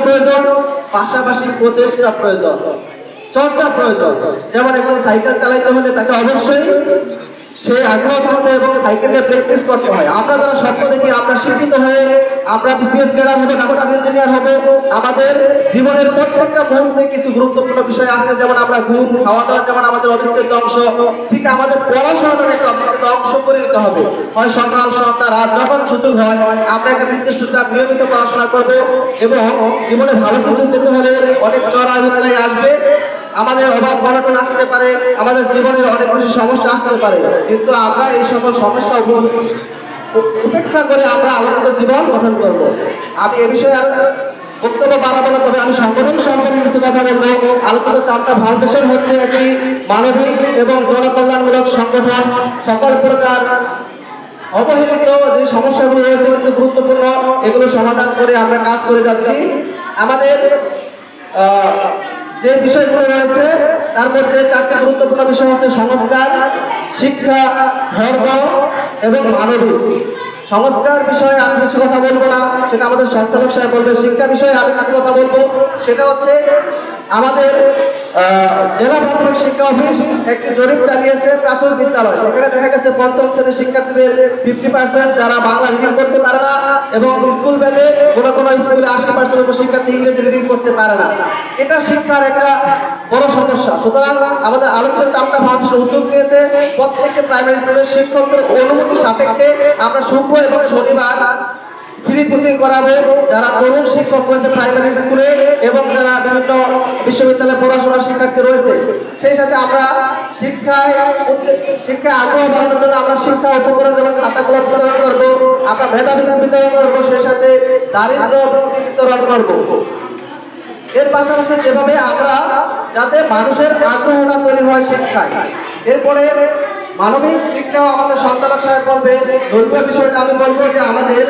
প্রয়োজন, পাশাপাশি প্রচেষ্টা প্রয়োজন, চর্চা প্রয়োজন। যেমন একজন সাইকেল চালাইতে হলে তাকে অবশ্যই সে আগ্রহ থাকতে এবং সাইকেলে প্র্যাকটিস করতে হয়। আমরা যারা স্বপ্ন দেখি আমরা শিক্ষিত হয়ে আমরা বিসিএস ক্যাডার হবো, ডাক্তার ইঞ্জিনিয়ার হবো, আমাদের জীবনের প্রত্যেকটা মুহূর্তে কিছু গুরুত্বপূর্ণ বিষয় আছে। যেমন আমরা ঘুম, খাওয়া দাওয়া যেমন আমাদের অবিচ্ছেদ্য অংশ, ঠিক আমাদের পড়াশোনাটার একটা অবিচ্ছেদ্য অংশ করে নিতে হবে। হয় সকাল, সন্ধ্যা, রাত যখন সুযোগ হয় আমরা একটা নির্দিষ্ট নিয়মিত পড়াশোনা করবো এবং জীবনে ভালো কিছু পেতে হলে অনেক চড়াই উতরাই আসবে, আমাদের অভাব অনটন আসতে পারে, আমাদের জীবনের অনেক বেশি সমস্যা আসতে পারে, কিন্তু আমরা এই সকল সমস্যা উপেক্ষা করে আমরা আলোকিত জীবন গঠন করব। আমি এ বিষয়ে আর বক্তব্য বাড়াবো না, তবে আমি সংগঠন সম্পর্কে কিছু কথা বলবো। আলোকিত চামটা ফাউন্ডেশন হচ্ছে একটি মানবিক এবং জনকল্যাণমূলক সংগঠন। সকল প্রকার অবহেলিত যে সমস্যাগুলো রয়েছে কিন্তু গুরুত্বপূর্ণ, এগুলো সমাধান করে আমরা কাজ করে যাচ্ছি। আমাদের যে বিষয়গুলো রয়েছে তার মধ্যে চারটি গুরুত্বপূর্ণ বিষয় হচ্ছে সংস্কার, শিক্ষা, ধর্ম এবং মানবিক। সংস্কার বিষয়ে আমি কিছু কথা বলবো না, সেটা আমাদের সঞ্চালক সাহেব বলবে। শিক্ষা বিষয়ে আমি কিছু কথা বলবো, সেটা হচ্ছে আমাদের জেলা প্রাথমিক শিক্ষা অফিস একটি জরিপ চালিয়েছে প্রাথমিক বিদ্যালয়। সেখানে দেখা গেছে পঞ্চম শ্রেণীর শিক্ষার্থীদের 50% যারা বাংলা রিডিং করতে পারে না এবং স্কুল ব্যাগে কোনো কোনো স্কুলে 80% উপর শিক্ষার্থী ইংরেজি রিডিং করতে পারে না। এটা শিক্ষার একটা বড় সমস্যা। সুতরাং আমাদের আলোকিত চামটা ফাউন্ডেশন উদ্যোগ নিয়েছে প্রত্যেকটি প্রাইমারি স্কুলের শিক্ষকদের অনুমতি সাপেক্ষে আমরা শুক্র এবং শনিবার ফ্রি কোচিং করাবো যারা তরুণ শিক্ষক রয়েছে প্রাইমারি স্কুলে এবং যারা বিভিন্ন বিশ্ববিদ্যালয়ে পড়াশোনার শিক্ষার্থী রয়েছে। সেই সাথে আমরা শিক্ষায় আগ্রহ বাড়ানোর জন্য আমরা শিক্ষা উপকরণ যেমন খাতাগুলো বিতরণ করবো, আমরা মেধাবৃত্তি বিতরণ করবো, সেই সাথে দারিদ্র বিতরণ করবো। এর পাশাপাশি যেভাবে আমরা যাতে মানুষের আগ্রহটা তৈরি হয় শিক্ষায়। এরপরে মানবিক দিকটাও আমাদের সঞ্চালক সাহেব বলবে। ধর্মীয় বিষয়টা আমি বলবো যে আমাদের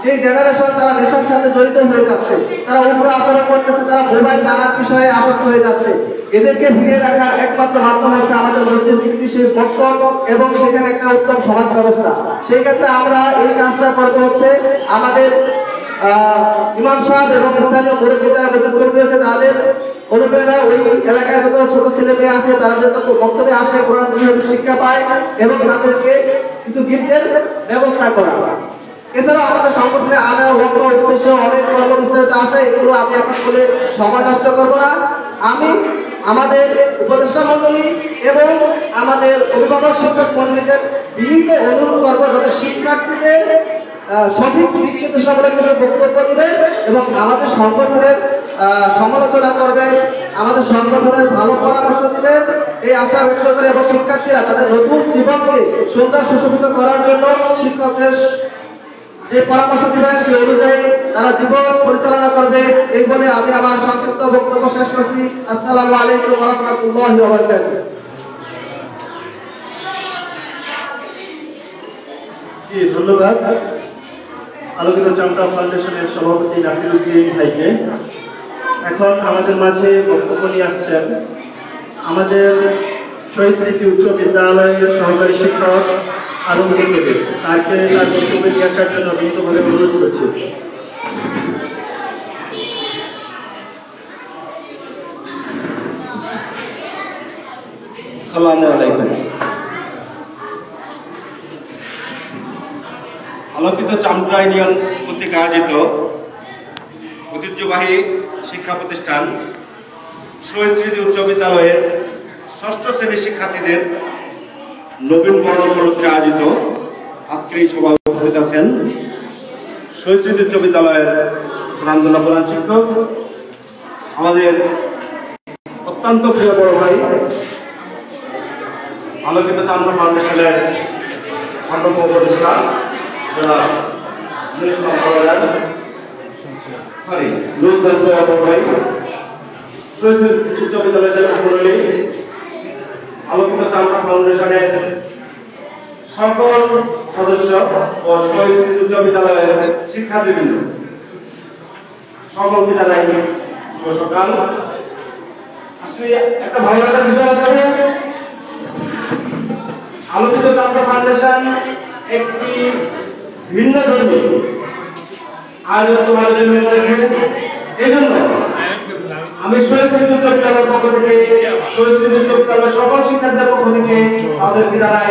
যে জেনারেশন তারা নেশার সাথে জড়িত হয়ে যাচ্ছে, তারা উগ্র আচরণ করতেছে, তারা মোবাইল নানান বিষয়ে আসক্ত হয়ে যাচ্ছে। এদেরকে ফিরিয়ে রাখার একমাত্র মাধ্যম হচ্ছে আমাদের মসজিদ ভিত্তি সেই বক্তব্য এবং সেখানে একটা উত্তম সমাজ ব্যবস্থা। সেই ক্ষেত্রে আমরা এই কাজটা করবো হচ্ছে আমাদের ইমাম সাহেব এবং স্থানীয় মুরব্বী যারা নেতৃত্ব করেছে তাদের অনুপ্রেরণা ওই এলাকায় যত ছোট ছেলে মেয়ে আছে তারা যত বক্তব্যে আসে কোরআন শিক্ষা পায় এবং তাদেরকে কিছু গিফটের ব্যবস্থা করা। এছাড়াও আমাদের সংগঠনে আনার লক্ষ্য উদ্দেশ্য অনেক কর্মবিস্তারিত আছে, এগুলো আমি এখন বলে সময় নষ্ট করবো না। আমি আমাদের উপদেষ্টা মন্ডলী এবং আমাদের অভিভাবক শিক্ষক মন্ডলীদের বিনীত অনুরোধ করবো যাতে শিক্ষার্থীদের সঠিক দিক নির্দেশনামূলক কিছু বক্তব্য দিবেন এবং আমাদের সংগঠনের সমালোচনা করবেন, আমাদের সংগঠনের ভালো পরামর্শ দিবেন, এই আশা ব্যক্ত করে এবং শিক্ষার্থীরা তাদের নতুন জীবনকে সুন্দর সুশোভিত করার জন্য শিক্ষকদের যে পরামর্শ দিবেন সেই অনুযায়ী তারা জীবন পরিচালনা করবে। এই বলে আমি আমার সংক্ষিপ্ত বক্তব্য শেষ করছি। আসসালামু আলাইকুম ওয়া রাহমাতুল্লাহি ওয়া বারাকাতুহু। জি ধন্যবাদ আলোকিত চামটা ফাউন্ডেশনের সভাপতি নাসিরউদ্দিন ভাইকে। এখন আমাদের মাঝে বক্তব্য নিয়ে আসছেন আমাদের শহীদ স্মৃতি উচ্চ বিদ্যালয়ের সহকারী শিক্ষক আলমগীর কবির স্যারকে তার বক্তব্য নিয়ে আসার জন্য বিনীতভাবে অনুরোধ করেছি। আসসালামু আলাইকুম। আলোকিত চামটা ইউনিয়ন কর্তৃক আয়োজিত ঐতিহ্যবাহী শিক্ষা প্রতিষ্ঠান শহীদ স্মৃতি উচ্চ বিদ্যালয়ের ষষ্ঠ শ্রেণীর শিক্ষার্থীদের নবীন বরণ উপলক্ষে আয়োজিত আজকের এই সভায় উপস্থিত আছেন শহীদ স্মৃতি উচ্চ বিদ্যালয়ের সুনামধন্য প্রধান শিক্ষক, আমাদের অত্যন্ত প্রিয় বড় ভাই, আলোকিত চামটা ফাউন্ডেশনের অন্যতম উপদেষ্টা উচ্চ বিদ্যালয়ের মন্ডলী, আলোকিত চামটা ফাউন্ডেশনের সকল সদস্য ও শহীদ উচ্চ বিদ্যালয়ের শিক্ষার্থীবৃন্দ, সকলকে জানাই শুভ সকাল। আসলে একটা ভালো লাগার বিষয় হচ্ছে আলোকিত চামটা ফাউন্ডেশন একটি ভিন্ন ধর্মী আয়োজন করেছে এই জন্য আমি শহীদ স্মৃতি উচ্চ বিদ্যালয়ের পক্ষ থেকে শহীদ স্মৃতি উচ্চ বিদ্যালয়ের সকল শিক্ষার্থীদের পক্ষ থেকে তাদেরকে জানাই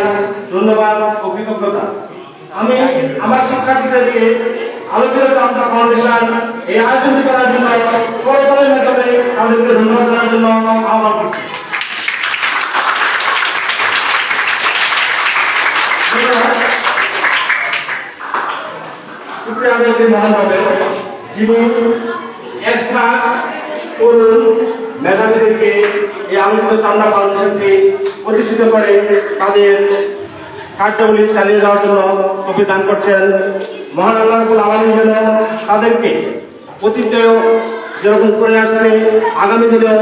ধন্যবাদ ও কৃতজ্ঞতা। আমি আমার শিক্ষার্থীদেরকে আলোকিত চামটা ফাউন্ডেশন এই আয়োজনটি করার জন্য করতলের মাধ্যমে তাদেরকে ধন্যবাদ জানার জন্য আহ্বান করছি। শুক্রিয়া আদায় করি মহানভাবে, যিনি এক ঝাঁক তরুণ মেধাবীদেরকে এই আলোকিত চামড়া ফাউন্ডেশনকে প্রতিষ্ঠিত করে তাদের কার্যাবলী চালিয়ে যাওয়ার জন্য তৌফিক দান করছেন। মহান আল্লাহ রাব্বুল আলামিন যেন তাদেরকে অতীতেও যেরকম করে আসছে আগামী দিনেও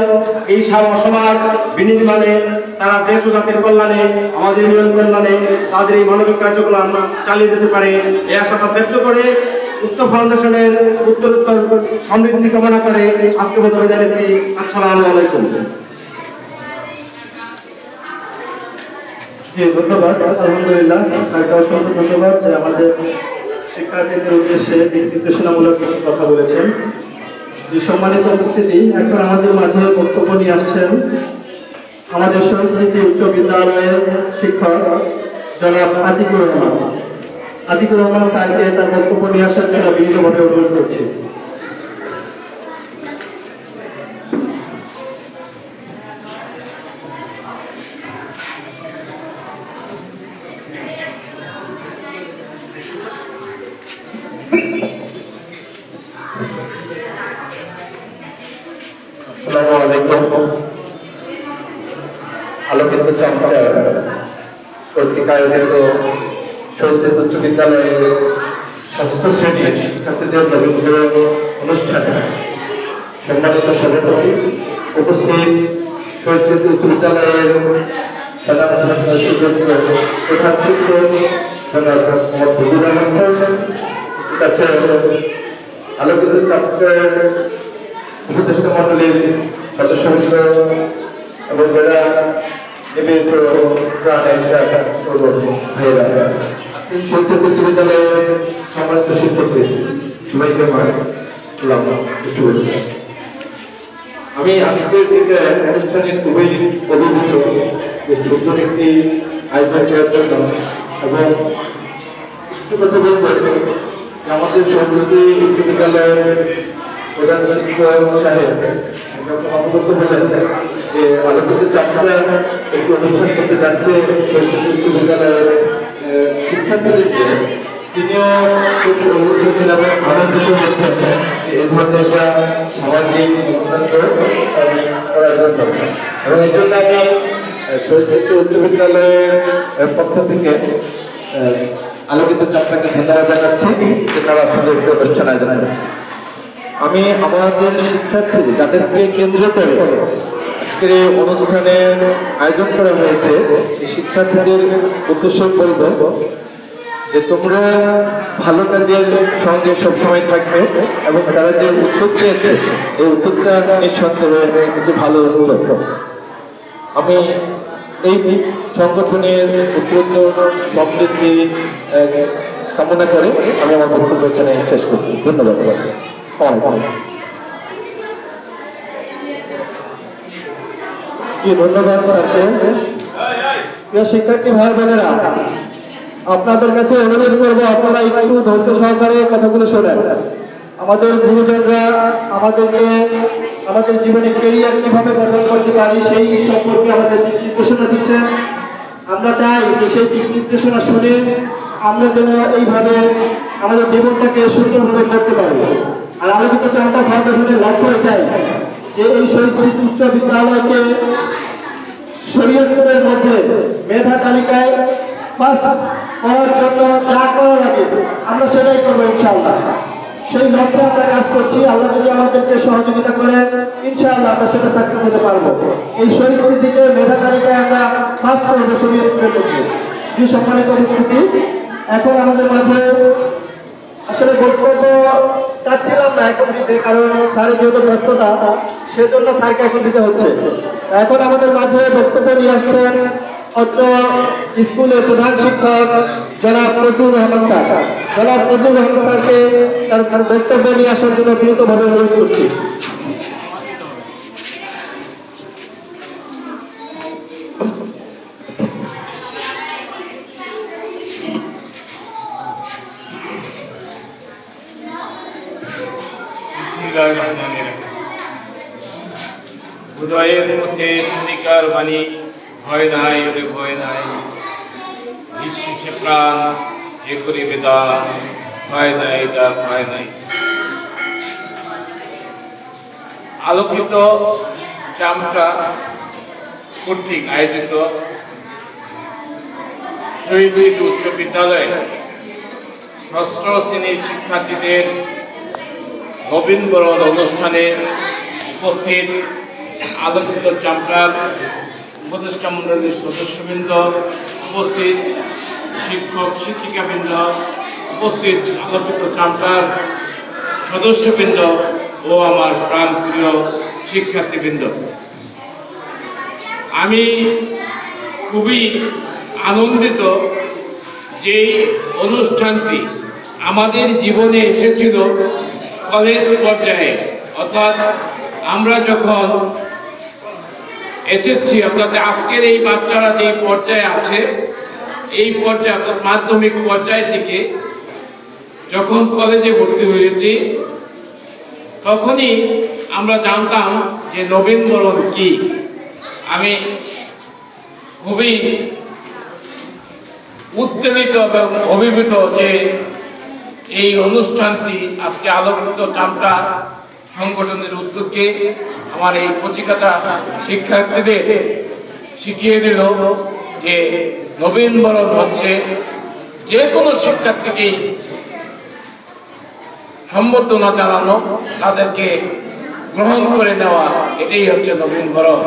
এই সমাজ বিনির্মাণে তারা দেশ ও জাতির কল্যাণে আমাদের ইউনিয়ন কল্যাণে তাদের এই মানবিক কার্যক্রম চালিয়ে যেতে পারে এই আশাবাদ ব্যক্ত করে উক্ত ফাউন্ডেশনের উত্তরোত্তর সমৃদ্ধি কামনা করে আজকে মতো জানাচ্ছি আসসালামু আলাইকুম। ধন্যবাদ। আলহামদুলিল্লাহ, স্যারকে অসংখ্য ধন্যবাদ যে আমাদের শিক্ষার্থীদের উদ্দেশ্যে দিক নির্দেশনামূলক কিছু কথা বলেছেন। যে সম্মানিত উপস্থিতি, এখন আমাদের মাঝে বক্তব্য নিয়ে আসছেন আমাদের শহীদ স্মৃতি উচ্চ বিদ্যালয়ের শিক্ষক জনাব আতিকুর রহমান। আতিকুর রহমান স্যারকে তার বক্তব্য নিয়ে আসার জন্য বিনীতভাবে অনুরোধ করছি। আসসালামু আলাইকুম। আলোকিত চামড়া কর্তৃক আয়োজিত শহীদ স্মৃতি উচ্চ বিদ্যালয়ের ষষ্ঠ শ্রেণীর শিক্ষার্থীদের নবীন বরণ অনুষ্ঠানে সম্মানিত সভাপতি, উপস্থিত শহীদ স্মৃতি উচ্চ বিদ্যালয়ের প্রধান শিক্ষক জনাব মোহাম্মদ ফজলুর রহমান স্যার, কাছে আলোকিত চামড়ার উপদেষ্টা মন্ডলীর সদস্যবৃন্দ এবং যারা নিবেদিত প্রাণের ভাইয়েরা, শহীদ স্মৃতি উচ্চ বিদ্যালয়ের সম্মানিত শিক্ষকদের সবাইকে আমি আজকের যে অনুষ্ঠানে খুবই অভিভূত যে সুন্দর একটি আয়োজন করার জন্য এবং একটু কথা বলবো আমাদের শহীদ স্মৃতি উচ্চ বিদ্যালয়ের প্রধান শিক্ষক সাহেব অবগত হলেন যে আলোকিত চামড়া একটি অনুষ্ঠান করতে যাচ্ছে শহীদ স্মৃতি উচ্চ বিদ্যালয়ের শিক্ষার্থীদেরকে। তিনিও খুব অভিভূত ছিলেন এবং আনন্দিত হচ্ছেন এ ধরনের একটা সামাজিক অনুষ্ঠান করার জন্য, এবং এই জন্য আমি শহীদ স্মৃতি উচ্চ বিদ্যালয়ের পক্ষ থেকে আলোকিত চামড়াকে ধন্যবাদ জানাচ্ছি যে তারা সুন্দর একটি অনুষ্ঠান আয়োজন করেছে। আমি আমাদের শিক্ষার্থী যাদেরকে কেন্দ্র করে আজকের এই অনুষ্ঠানের আয়োজন করা হয়েছে সেই শিক্ষার্থীদের উদ্দেশ্যে বলব যে তোমরা ভালো কাজের সঙ্গে সবসময় থাকবে এবং তারা যে উদ্যোগ নিয়েছে এই উদ্যোগটা নিঃসন্দেহে একটি ভালো উদ্যোগ। আমি এই সংগঠনের উত্তরোত্তর সমৃদ্ধি কামনা করে আমি আমার বক্তব্য এখানে শেষ করছি। ধন্যবাদ। ধন্যবাদ স্যারকে। প্রিয় শিক্ষার্থী ভাই বোনেরা, আপনাদের কাছে অনুরোধ করবো আপনারা একটু ধৈর্য সহকারে কথাগুলো শোনেন। আমাদের গুরুজনরা আমাদেরকে আমাদের জীবনে কেরিয়ার কিভাবে গঠন করতে পারি সেই সম্পর্কে আমাদের দিক নির্দেশনা দিচ্ছেন। আমরা চাই যে সেই দিক নির্দেশনা শুনে আমরা যেন এইভাবে আমাদের জীবনটাকে সুন্দরভাবে করতে পারি। আর আলোকিত চামড়া ফাউন্ডেশনের লক্ষ্য এটাই যে এই শহীদ স্মৃতি উচ্চ বিদ্যালয়কে শরীয়তপুরের মধ্যে মেধা তালিকায় ফার্স্ট হওয়ার জন্য যা করা লাগে আমরা সেটাই করবো ইনশাআল্লাহ। সেই লক্ষ্যে আমরা কাজ করছি। আল্লাহ যদি আমাদেরকে সহযোগিতা করেন ইনশাআল্লাহ আমরা সেটা সাকসেস হতে পারবো। এই শহীদ স্মৃতিকে মেধা তালিকায় আমরা ফার্স্ট করবো শরীয়তপুরের মধ্যে। যে সম্মানিত উপস্থিতি, এখন আমাদের মাঝে আসলে বক্তব্য চাচ্ছিলাম না এখন দিতে, কারণ স্যারের যেহেতু ব্যস্ততা সেজন্য স্যারকে এখন দিতে হচ্ছে। এখন আমাদের মাঝে বক্তব্য নিয়ে আসছেন অত্র স্কুলের প্রধান শিক্ষক জনাব ফজলুর রহমান স্যার। জনাব ফজলুর রহমান স্যারকে তার বক্তব্য নিয়ে আসার জন্য বিনীতভাবে অনুরোধ করছি। হৃদয়ের মধ্যে শুনিকার বাণী, ভয় নাই ওরে ভয় নাই, বিশ্বাসে প্রাণ এ করে বেদান, ভয় নাই যার ভয় নাই। আলোকিত চামটা কর্তৃক আয়োজিত শহীদ উচ্চ বিদ্যালয়ে ষষ্ঠ শ্রেণীর শিক্ষার্থীদের নবীনবরণ অনুষ্ঠানে উপস্থিত আলোকিত চামটার উপদেষ্টা মন্ডলীর সদস্যবৃন্দ, উপস্থিত শিক্ষক শিক্ষিকাবৃন্দ, উপস্থিত আলোকিত চামটার সদস্যবৃন্দ ও আমার প্রাণপ্রিয় শিক্ষার্থীবৃন্দ, আমি খুবই আনন্দিত যে অনুষ্ঠানটি আমাদের জীবনে এসেছিল কলেজ পর্যায়ে, অর্থাৎ আমরা যখন এসেছি, অর্থাৎ আজকের এই বাচ্চারা যে পর্যায়ে আছে, এই পর্যায়ে অর্থাৎ মাধ্যমিক পর্যায় থেকে যখন কলেজে ভর্তি হয়েছি, তখনই আমরা জানতাম যে নবীনবরণ কি। আমি খুবই উত্তেজিত এবং অভিভূত যে এই অনুষ্ঠানটি আজকে আলোকিত চামটা সংগঠনের উদ্যোগে আমার এই কচিকাটা শিক্ষার্থীদের শিখিয়ে দিল যে নবীনবরণ হচ্ছে যে কোনো শিক্ষার্থীকেই সম্বর্ধনা জানানো, তাদেরকে গ্রহণ করে নেওয়া, এটাই হচ্ছে নবীনবরণ।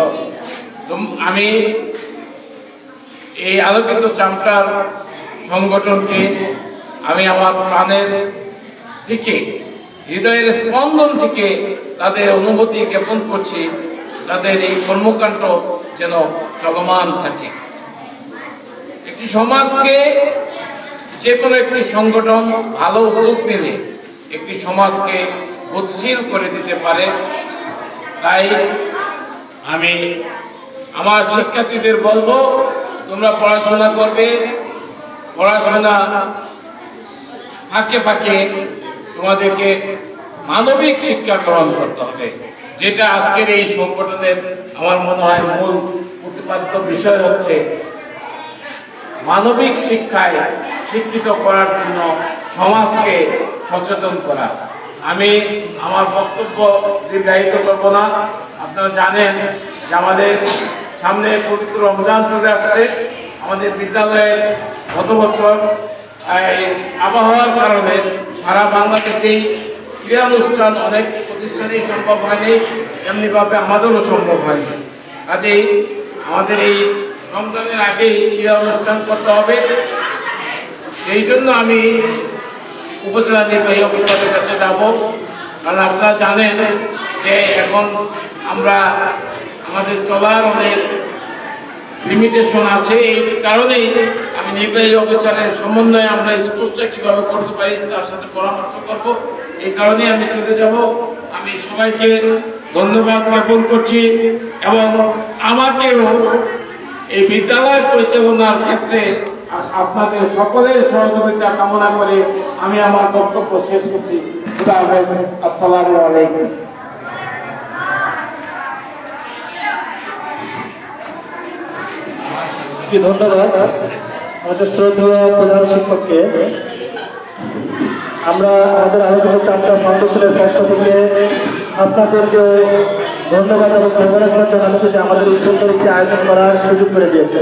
আমি এই আলোকিত চামটার সংগঠনকে আমি আমার প্রাণের থেকে, হৃদয়ের স্পন্দন থেকে তাদের অনুভূতি জ্ঞাপন করছি, তাদের এই কর্মকাণ্ড যেন চলমান থাকে। একটি সমাজকে যে কোনো একটি সংগঠন ভালো উদ্যোগ নিলে একটি সমাজকে গতিশীল করে দিতে পারে। তাই আমি আমার শিক্ষার্থীদের বলবো, তোমরা পড়াশোনা করবে, পড়াশোনা ফাঁকে ফাঁকে তোমাদেরকে মানবিক শিক্ষা গ্রহণ করতে হবে, যেটা আজকের এই সংগঠনের আমার মনে হয় মূল প্রতিপাদ্য বিষয় হচ্ছে মানবিক শিক্ষায় শিক্ষিত করার জন্য সমাজকে সচেতন করা। আমি আমার বক্তব্য দীর্ঘায়িত করব না। আপনারা জানেন যে আমাদের সামনে পবিত্র রমজান চলে আসছে। আমাদের বিদ্যালয়ে গত বছর আবহাওয়ার কারণে সারা বাংলাদেশেই ক্রীড়া অনুষ্ঠান অনেক প্রতিষ্ঠানেই সম্ভব হয়নি, এমনিভাবে আমাদেরও সম্ভব হয়নি। কাজেই আমাদের এই রমজানের আগেই ক্রীড়া অনুষ্ঠান করতে হবে। সেই জন্য আমি উপজেলা নির্বাহী অফিসারের কাছে যাব, কারণ আপনারা জানেন যে এখন আমরা আমাদের চলার অনেক লিমিটেশন আছে। এই কারণেই আমি নির্বাহী অফিসারের সমন্বয়ে আমরা স্পোর্টসটা কীভাবে করতে পারি তার সাথে পরামর্শ করব। এই কারণেই আমি চলে যাব। আমি সবাইকে ধন্যবাদ জ্ঞাপন করছি এবং আমাকেও এই বিদ্যালয় পরিচালনার ক্ষেত্রে আপনাদের সকলের সহযোগিতা কামনা করে আমি আমার বক্তব্য শেষ করছি। খুদা হাফেজ। আসসালামু আলাইকুম। ধন্যবাদ আমাদের শ্রদ্ধেয় প্রধান শিক্ষককে। আমরা আমাদের আলোকিত চামটা ফাউন্ডেশনের পক্ষ থেকে আপনাদেরকে ধন্যবাদ এবং অভিনন্দন জানাচ্ছি যে আমাদের এই সুন্দর একটি আয়োজন করার সুযোগ করে দিয়েছে।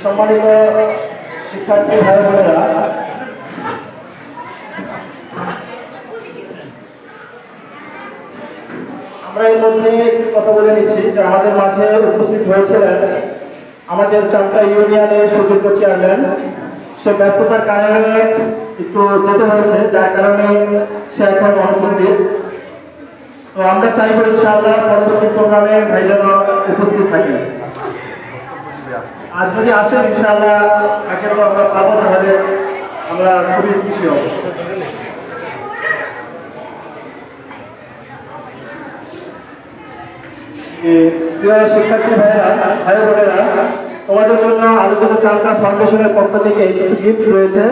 সম্মানিত শিক্ষার্থী ভাই বোনেরা, আমরা এর মধ্যে একটু কথা বলে নিচ্ছি যে আমাদের মাঝে উপস্থিত হয়েছিলেন আমাদের চামটা ইউনিয়নের সুযোগ্য চেয়ারম্যান। সে ব্যস্ততার কারণে একটু যেতে হয়েছে, যার কারণে সে এখন অনুপস্থিত। তো আমরা চাইবো ইনশাআল্লাহ পরবর্তী প্রোগ্রামে ভাই যেন উপস্থিত থাকে। আর যদি আসেন ইনশাআল্লাহ তাকে তো আমরা পাবো, তাহলে আমরা খুবই খুশি হব। প্রিয় শিক্ষার্থী ভাইরা, ভাই বোনেরা, তোমাদের জন্য আলোকিত চামটা ফাউন্ডেশনের পক্ষ থেকে কিছু গিফট রয়েছে।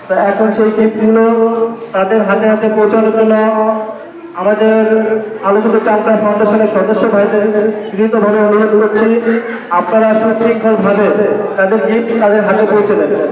তো এখন সেই গিফটগুলো তাদের হাতে হাতে পৌঁছানোর জন্য আমাদের আলোকিত চামটা ফাউন্ডেশনের সদস্য ভাইদের বিনীতভাবে অনুরোধ করছি, আপনারা সুশৃঙ্খলভাবে তাদের গিফট তাদের হাতে পৌঁছে দেবেন।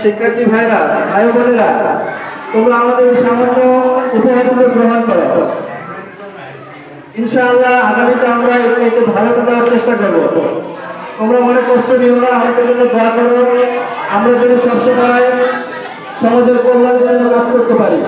শিক্ষার্থী ভাইরা, ভাই বোনেরা, তোমরা আমাদের সামান্য উপহারগুলো গ্রহণ করো। ইনশাআল্লাহ আগামীতে আমরা একটু ভালো দেওয়ার চেষ্টা করবো। তোমরা মনে কষ্ট নিও না, আমাদের জন্য দোয়া করো, আমরা যেন সবসময় সমাজের কল্যাণের জন্য কাজ করতে পারি।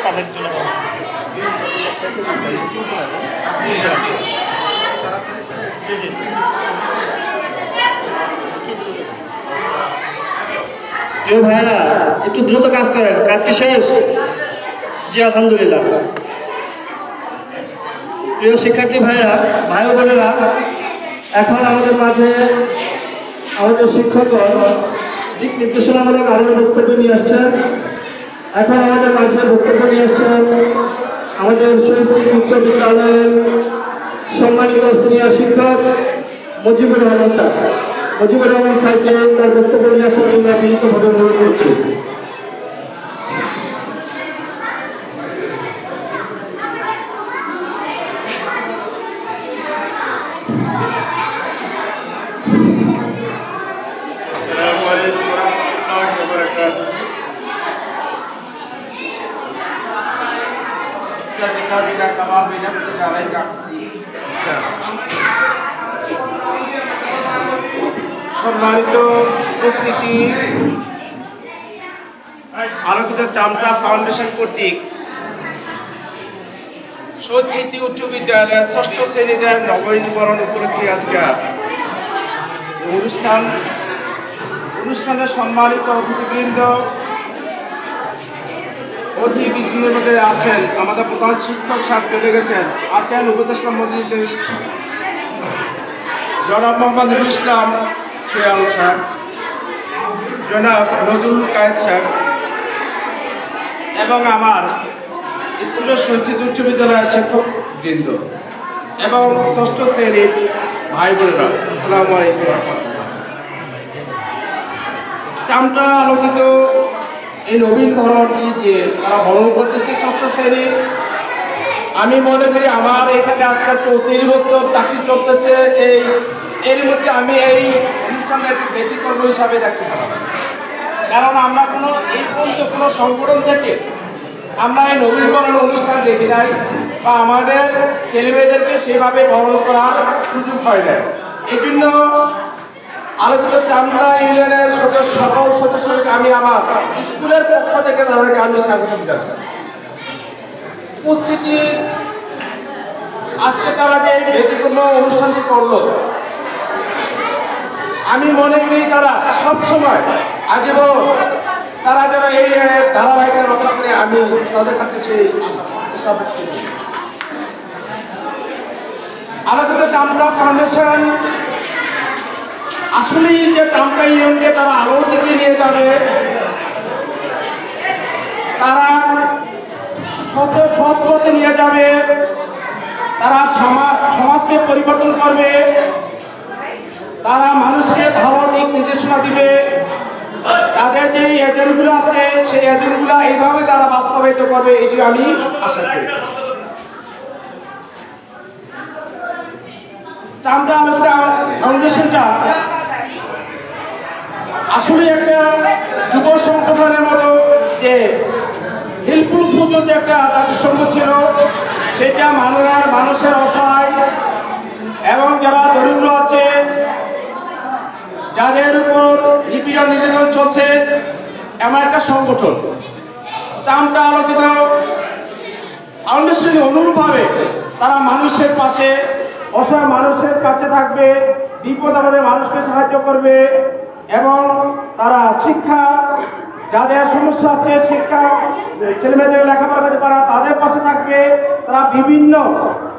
তাদের জন্য প্রিয় ভাইরা, একটু দ্রুত কাজ করেন। কাজ কি শেষ? জি আলহামদুলিল্লাহ। প্রিয় শিক্ষার্থী ভাইরা, ভাই বোনেরা, এখন আমাদের মাঝে আমাদের শিক্ষকগণ দিক নির্দেশনামূলক আরো বক্তব্য নিয়ে আসছেন। এখন আমাদের মাঝে বক্তব্য নিয়ে আসছেন আমাদের শহীদ উচ্চ বিদ্যালয়ের সম্মানিত সিনিয়র শিক্ষক মুজিবুর রহমান স্যার। মুজিবুর রহমান স্যারকে তার বক্তব্য নিয়ে আসার জন্য বিনীতভাবে অনুরোধ করছি। সম্মানিত উপস্থিতি, আলোকিত চামটা ফাউন্ডেশন কর্তৃক শহীদ স্মৃতি উচ্চ বিদ্যালয়ের ৬ষ্ঠ শ্রেণীদের নবীনবরণ উপলক্ষে আজকে অনুষ্ঠানে সম্মানিত অতিথিবৃন্দ, অতিথিবৃন্দের মধ্যে আছেন আমাদের প্রধান শিক্ষক স্যার চলে গেছেন, আছেন উপদেষ্টা মজলিস জনাব মোহাম্মদ নুরুল ইসলাম সোহেল স্যার, জনাব নজরুল কায়েদ স্যার এবং আমার স্কুলের শহীদ উচ্চ বিদ্যালয়ের শিক্ষকবৃন্দ এবং ৬ষ্ঠ শ্রেণীর ভাই বোনেরা, আসসালামু আলাইকুম। চামটা আলোকিত এই নবীন ভবনটি যে তারা ভ্রমণ করতেছে ৬ষ্ঠ শ্রেণীর, আমি মনে করি আমার এখানে আজকে ৩৪ বছর চাকরি চলতেছে, এর মধ্যে আমি এই অনুষ্ঠানটা একটি ব্যতিক্রম হিসাবে দেখতে পারব। কারণ আমরা এই পর্যন্ত কোনো সংগঠন থেকে আমরা এই নবীনবরণ অনুষ্ঠান দেখি নাই বা আমাদের ছেলেমেয়েদেরকে সেভাবে বরণ করার সুযোগ হয় না। এই জন্য আলোচিত চামড়া ইউনিয়নের সকল সদস্যকে আমি আমার স্কুলের পক্ষ থেকে তাদেরকে আমি স্বাগত জানাই। উপস্থিতি আজকে তারা যে ব্যতিক্রম অনুষ্ঠানটি করলো, আমি মনে করি তারা সবসময় আজীবন তারা যেন এই ধারাবাহিকতা রক্ষা করে, আমি তাদের কাছে সেই আশা করছি। আলোচিত চামড়া ফাউন্ডেশন আসলেই যে চামড়া ইউনিয়নকে তারা আলোর দিকে নিয়ে যাবে, তারা সৎ পথে নিয়ে যাবে, তারা সমাজকে পরিবর্তন করবে, তারা মানুষকে ভালো দিক নির্দেশনা দিবে। তাদের যে এজেন্টগুলো আছে সেই এজেন্টগুলো এইভাবে তারা বাস্তবায়িত করবে, এটি আমি আশা করি। চামড়া ফাউন্ডেশনটা আসলে একটা যুব সংগঠনের মতো, যে হিলফুল পর্যন্ত একটা জাতিসংঘ ছিল, সেটা মানুষের অসহায় এবং যারা দরিদ্র আছে, যাদের উপর নিপীড়ন নির্যাতন চলছে, এমন একটা সংগঠন। চামড়া আলোচিত ফাউন্ডেশনের অনুরূপভাবে তারা মানুষের পাশে, অসহায় মানুষের কাছে থাকবে, বিপদ আপদে মানুষকে সাহায্য করবে এবং তারা শিক্ষা, যাদের সমস্যা আছে, শিক্ষা ছেলেমেয়েদের লেখাপড়া করতে পারা, তাদের পাশে থাকবে। তারা বিভিন্ন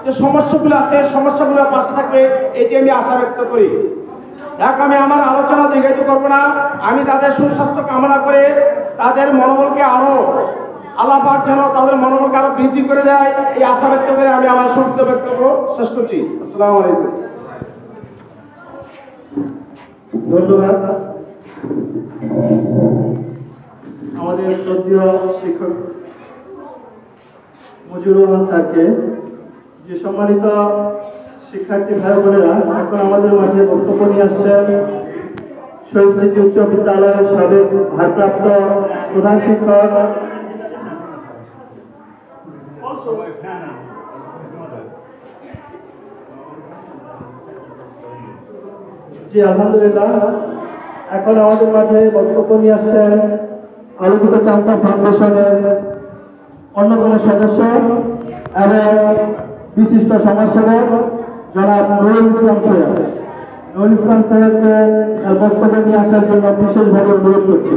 যে সমস্যাগুলো আছে সমস্যাগুলোর পাশে থাকবে, এটি আমি আশা ব্যক্ত করি। যাক, আমি আমার আলোচনা দীর্ঘায়িত করবো না। আমি তাদের সুস্বাস্থ্য কামনা করে তাদের মনোবলকে আরো আল্লাহ পাক যেন তাদের মনোবলকে আরো বৃদ্ধি করে দেয়, এই আশা ব্যক্ত করে আমি আমার সংক্ষিপ্ত বক্তব্য শেষ করছি। আসসালামু আলাইকুম। ধন্যবাদ আমাদের শ্রদ্ধেয় শিক্ষক মজিবুর রহমান স্যারকে। যে সম্মানিত শিক্ষার্থী ভাই বোনেরা, এখন আমাদের মাঝে বক্তব্য নিয়ে আসছেন শহীদ স্মৃতি উচ্চ বিদ্যালয়ের সাবেক ভারপ্রাপ্ত প্রধান শিক্ষক জি আলহামদুলিল্লাহ। এখন আমাদের মাঝে বক্তব্য নিয়ে আসছেন আলোকিত চামড়া ফাউন্ডেশনের অন্যতম সদস্য এবং বিশিষ্ট সমাজসেবক জনাব নুরুল ইসলাম সাহেব। নুরুল ইসলাম সাহেবকে বক্তব্য নিয়ে আসার জন্য বিশেষভাবে অনুরোধ করছি।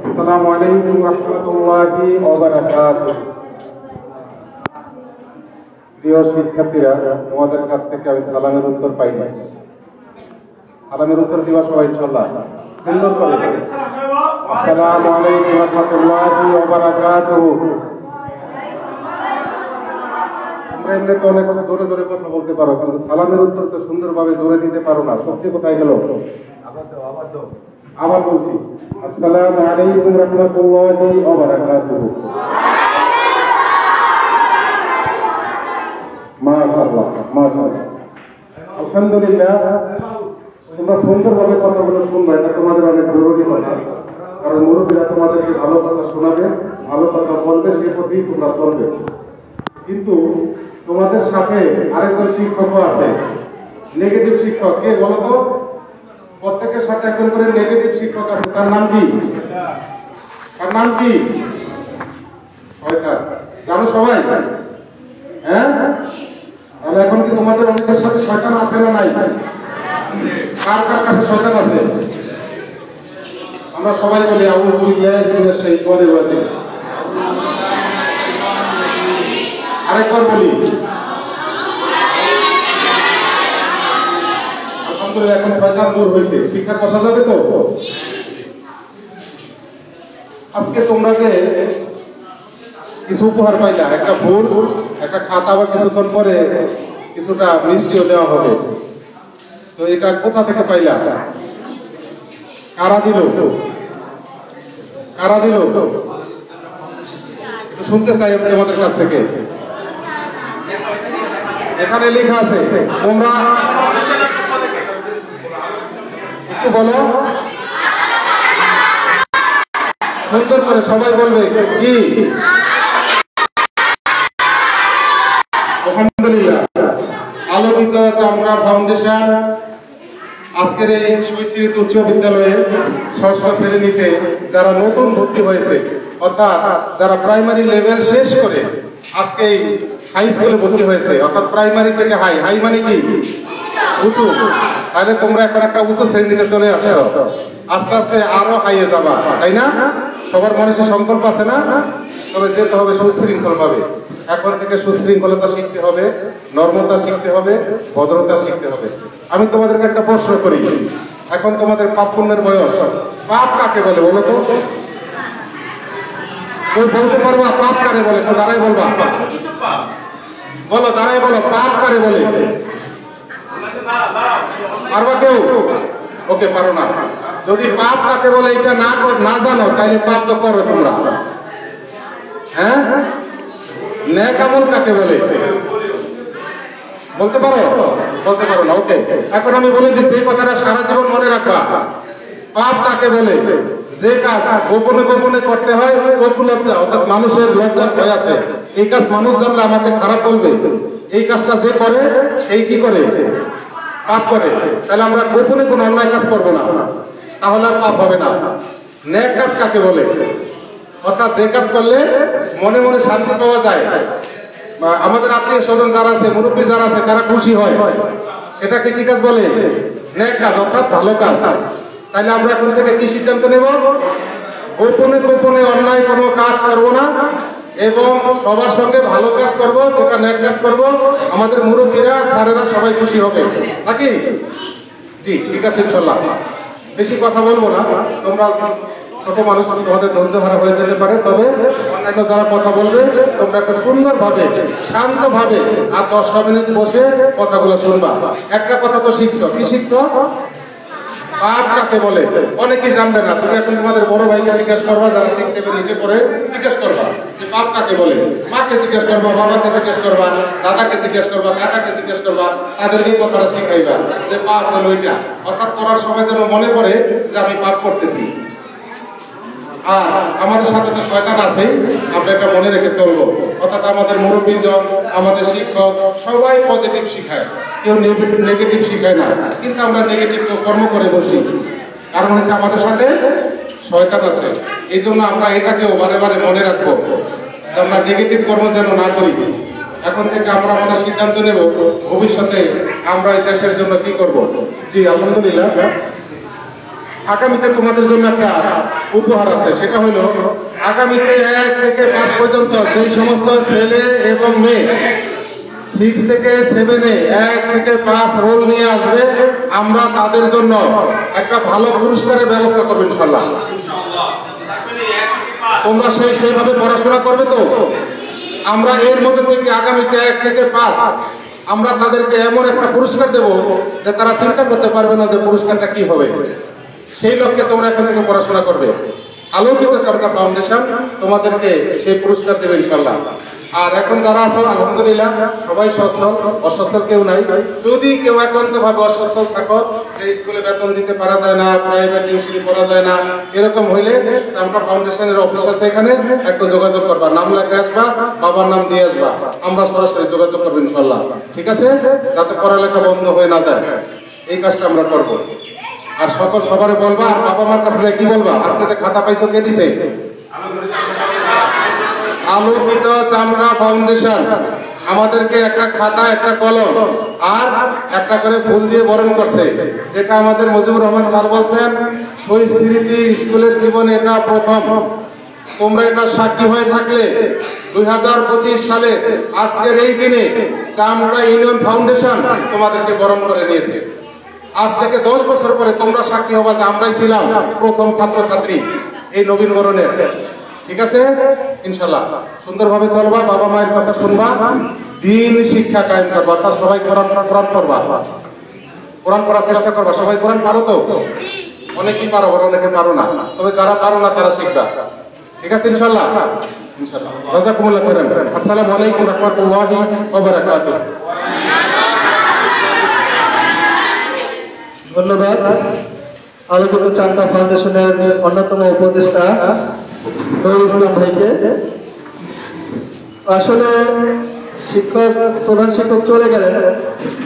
আসসালামু আলাইকুম রাহমাতুল্লাহি ওয়া বারাকাতুহু। প্রিয় শিক্ষার্থীরা, তোমাদের কাছ থেকে আমি সালামের উত্তর পাই নাই। সালামের উত্তর দিবা সবাই ইনশাআল্লাহ সুন্দর করে। আসসালামু আলাইকুম রাহমাতুল্লাহি ওয়া বারাকাতুহু। তোমরা এমনিতে অনেক জোরে জোরে কথা বলতে পারো, কিন্তু সালামের উত্তর তো সুন্দরভাবে জোরে দিতে পারো না। সত্যি কোথায় গেল? আবার বলছি, আসসালামু আলাইকুম রাহমাতুল্লাহি ওয়া বারাকাতুহু। মাশাআল্লাহ, মাশাআল্লাহ, আলহামদুলিল্লাহ। তোমরা সুন্দরভাবে কথাগুলো শুনবে, এটা তোমাদের অনেক জরুরি কথা। কারণ মুরব্বীরা তোমাদেরকে ভালো কথা শোনাবে, ভালো কথা বলবে, সে পথেই তোমরা চলবে। কিন্তু তোমাদের সাথে আরেকজন শিক্ষকও আছে, নেগেটিভ শিক্ষক। কে বলো তো? প্রত্যেকের সাথে একজন করে নেগেটিভ শিক্ষক আছে। তার নাম কি? তার নাম কি? জানো সবাই? হ্যাঁ, তাহলে এখন কি তোমাদের অনেকের সাথে শয়তান আছে না নাই? কার কার কাছে শয়তান আছে? আমরা সবাই বলি আউযু বিল্লাহি মিনাশ শাইতানির রাজিম। আরেকবার বলি, আলহামদুলিল্লাহ। এখন শয়তান দূর হয়েছে, ঠিকঠাক বসা যাবে তো? আজকে তোমরা যে কিছু উপহার পাইলা, একটা বই, একটা খাতা, বা কিছুক্ষণ পরে কিছুটা মিষ্টিও দেওয়া হবে। তো এটা কোথা থেকে পাইলা? কারা দিল? কারা দিল? একটু শুনতে চাই আমি আমাদের কাছ থেকে। এখানে লেখা আছে, তোমরা একটু বলো সুন্দর করে, সবাই বলবে কি? আলহামদুলিল্লাহ, আলোকিত চামড়া ফাউন্ডেশন আজকের এই সুইস্মৃতি উচ্চ বিদ্যালয়ে ষষ্ঠ শ্রেণীতে যারা নতুন ভর্তি হয়েছে, অর্থাৎ যারা প্রাইমারি লেভেল শেষ করে আজকে এই হাই স্কুলে ভর্তি হয়েছে, অর্থাৎ প্রাইমারি থেকে হাই, হাই মানে কি উঁচু, তাহলে তোমরা এখন একটা উঁচু শ্রেণীতে চলে আসছো, আস্তে আস্তে আরো হাইয়ে যাবা, তাই না? সবার মনে সে সংকল্প আছে না? তবে যেতে হবে সুশৃঙ্খল ভাবে। এখন থেকে সুশৃঙ্খলতা শিখতে হবে, নর্মতা শিখতে হবে, ভদ্রতা শিখতে হবে। আমি তোমাদেরকে একটা প্রশ্ন করি, এখন তোমাদের পাপ পুণ্যের বয়স, পাপ কাকে বলে বলো তো? কেউ বলতে পারবা পাপ কারে বলে? দাঁড়াই বলবা, বলো দাঁড়াই বলো, পাপ কারে বলে? পারবা কেউ? ওকে, পারো না। যদি পাপ কাকে বলে এটা না জানো, তাহলে পাপ তো করো তোমরা। হ্যাঁ, নেক আমল কাকে বলে বলতে পারো? বলতে পারো না। ওকে, এখন আমি বলে দিচ্ছি, এই কথাটা সারা জীবন মনে রাখবা। পাপ কাকে বলে? যে কাজ গোপনে গোপনে করতে হয়, চোখ লজ্জা, অর্থাৎ মানুষের লজ্জার ভয় আছে, এই কাজ মানুষ জানলে আমাকে খারাপ বলবে, এই কাজটা যে করে সেই কি করে? পাপ করে। তাহলে আমরা গোপনে কোনো অন্যায় কাজ করবো না, তাহলে আর পাপ হবে না। নেক কাজ কাকে বলে? অর্থাৎ যে কাজ করলে মনে মনে শান্তি পাওয়া যায়, আমাদের আত্মীয় স্বজন যারা আছে, মুরব্বী যারা আছে, তারা খুশি হয়, সেটাকে কি কাজ বলে? নেক কাজ, অর্থাৎ ভালো কাজ। তাহলে আমরা এখন থেকে কি সিদ্ধান্ত নেব? গোপনে গোপনে অন্যায় কোনো কাজ করব না এবং সবার সঙ্গে ভালো কাজ করব, যেটা নেক কাজ করব, আমাদের মুরব্বীরা স্যারেরা সবাই খুশি হবে, নাকি? জি, ঠিক আছে, ইনশাল্লাহ। বেশি কথা বলবো না, তোমরা ছোট মানুষ, তোমাদের ধৈর্য হারা হয়ে যেতে পারে, তবে অন্যান্য যারা কথা বলবে তোমরা একটা সুন্দর ভাবে, শান্ত ভাবে আর 10টা মিনিট বসে কথাগুলো শুনবা। একটা কথা তো শিখছো, কি শিখছো? পাপ কাকে বলে অনেকেই জানবে না। তুমি এখন তোমাদের বড় ভাইকে জিজ্ঞেস করবা, যারা 6, 7, 8 পড়ে, জিজ্ঞেস করবা যে পাপ কাকে বলে। মাকে জিজ্ঞেস করবা, বাবাকে জিজ্ঞেস করবা, দাদাকে জিজ্ঞেস করবা, কাকাকে জিজ্ঞেস করবা, তাদেরকে কথাটা শিখাইবা যে পাপ হলো এটা। অর্থাৎ করার সময় যেন মনে পড়ে যে আমি পাপ করতেছি। আর আমাদের সাথে তো শয়তান আছে, আমরা এটা মনে রেখে চলবো। অর্থাৎ আমাদের মুরব্বীজন, আমাদের শিক্ষক সবাই পজিটিভ শিখায়, কেউ নেগেটিভ শিখায় না, কিন্তু আমরা নেগেটিভ কর্ম করে বসি। কারণ হচ্ছে আমাদের সাথে শয়তান আছে। এই জন্য আমরা এটাকেও বারে বারে মনে রাখবো যে আমরা নেগেটিভ কর্ম যেন না করি। এখন থেকে আমরা আমাদের সিদ্ধান্ত নেব ভবিষ্যতে আমরা এই দেশের জন্য কি করব। জি, আলহামদুলিল্লাহ। আগামীতে তোমাদের জন্য একটা উপহার আছে, সেটা হলো আগামীতে 1 থেকে 5 পর্যন্ত সেই সমস্ত ছেলে এবং মেয়ে 6 থেকে 7-এ 1 থেকে 5 রোল নিয়ে আসবে, আমরা তাদের জন্য একটা ভালো পুরস্কারের ব্যবস্থা করবো ইনশাল্লাহ। তোমরা সেইভাবে পড়াশোনা করবে তো? আমরা এর মধ্যে থেকে আগামীতে 1 থেকে 5 আমরা তাদেরকে এমন একটা পুরস্কার দেব যে তারা চিন্তা করতে পারবে না যে পুরস্কারটা কি হবে। সেই লক্ষ্যে তোমরা এখান থেকে পড়াশোনা করবে। আলোকিত চামড়া ফাউন্ডেশন তোমাদেরকে সেই পুরস্কার দেবে ইনশাল্লাহ। আর এখন যারা আছো আলহামদুলিল্লাহ সবাই সচ্ছল, অসচ্ছল কেউ নাই। যদি কেউ একান্ত ভাবে অসচ্ছল থাকো যে স্কুলে বেতন দিতে পারা যায় না, প্রাইভেট টিউশনি পড়া যায় না, এরকম হইলে চামড়া ফাউন্ডেশনের অফিস আছে, এখানে একটু যোগাযোগ করবা, নাম লেখা আসবা, বাবার নাম দিয়ে আসবা, আমরা সরাসরি যোগাযোগ করবো ইনশাল্লাহ। ঠিক আছে? যাতে পড়ালেখা বন্ধ হয়ে না যায়, এই কাজটা আমরা করবো। আর সবার বলবা, আর বাবা মার কাছে কি বলবা, আজকে যে খাতা পাইছো কে দিছে? আলোকিত চামড়া ফাউন্ডেশন আমাদেরকে একটা খাতা, একটা কলম আর একটা করে ফুল দিয়ে বরণ করছে, যেটা আমাদের মুজিবুর রহমান স্যার বলছেন শহীদ স্মৃতি স্কুলের জীবনে এটা প্রথম। তোমরা এটা সাক্ষী হয়ে থাকলে 2025 সালে আজকের এই দিনে চামড়া ইউনিয়ন ফাউন্ডেশন তোমাদেরকে বরণ করে দিয়েছে। আজ থেকে 10 বছর পরে তোমরা সাক্ষী হবা যে আমরাই ছিলাম প্রথম ছাত্রছাত্রী এই নবীনবরণের। ঠিক আছে? ইনশাল্লাহ সুন্দরভাবে চলবা, বাবা মায়ের কথা শুনবা, দিন শিক্ষা কায়েম করবা, তা সবাই কোরআন পড়বা, কোরআন পড়ার চেষ্টা করবা। সবাই কোরআন পারো তো? অনেকেই পারো, অনেকে পারো না, তবে যারা পারো না তারা শিখবা। ঠিক আছে? ইনশাল্লাহ। ইনশাল্লাহ। জাযাকুমুল্লাহ খাইরান। আসসালামু আলাইকুম ওয়া রাহমাতুল্লাহি ওয়া বারাকাতুহু। ধন্যবাদ আলোকিত চামড়া ফাউন্ডেশনের অন্যতম উপদেষ্টা নূরুল ইসলাম ভাইকে। আসলে প্রধান শিক্ষক চলে গেলেন,